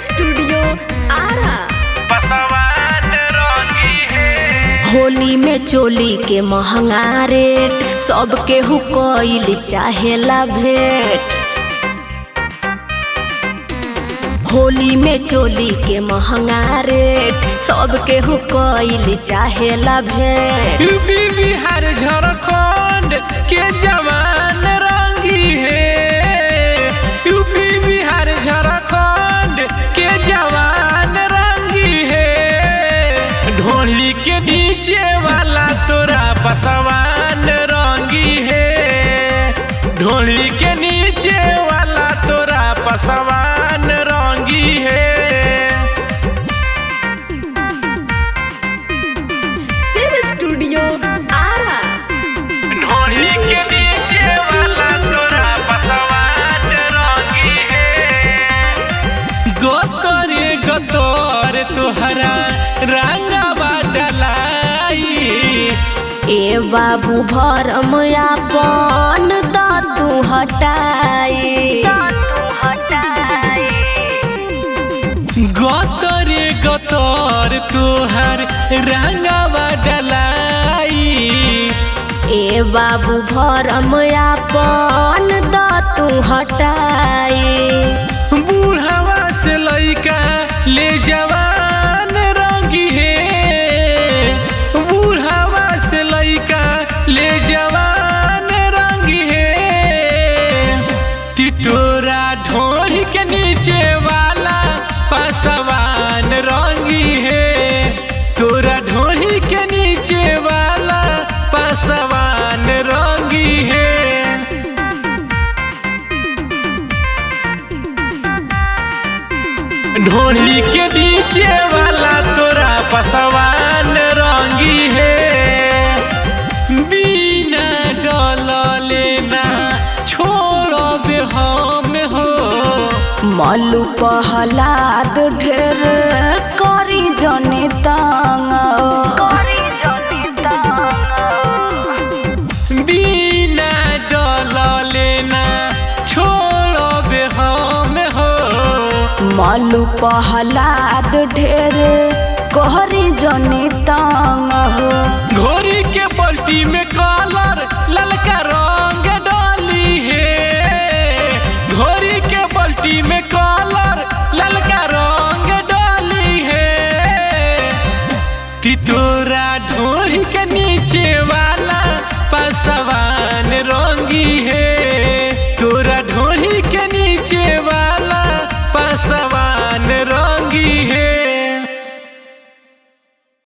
Studio Ara. पसवान रंगी है। होली में चोली के महंगा रेट, सबके हुकइल चाहेला भेंट। होली में चोली के महंगा रेट, सबके हुकइल चाहेला भेंट। यूपी बिहार झारखंड के जवान रंगी है। यूपी बिहार झारखंड के जवान रंगी है। ढोली के नीचे वाला तोरा पसवान रंगी है। ढोली के नीचे वाला तोरा पसवान रंगी है। स्टूडियो आरा। ढोली के नीचे वाला तोरा पसवान रंगी है। गोतरे गोतर तोहरा रंगवा डलाई। ए बाबू भरम आपन तू हटाई। गोतरे गोतर तोहर रंगवा डलाई। ए बाबू भरम आपन तू हटाई। बूढ़वा से लइका ले जवान रंगी है। बूढ़वा से लइका ले जवान रंगी है। तितोरा ढोली के नीचे वाला पसवान रंगी है। तोरा ढोली के नीचे वाला पसवान रंगी है। ढोली के नीचे वाला तोरा पसवान रंगी है। बिना डलले ना छोड़बे हम हो। मलू पहलाद ढेर करी जनी तंग। बिना डलले ना छोड़बे हम हो। मलू पहलाद ढेर करी जनी तंग हो। घोरी के बाल्टी में कलर ललका रंग डाली है। घोरी के बाल्टी में कलर ललका रंग डाली है। तितोरा ढो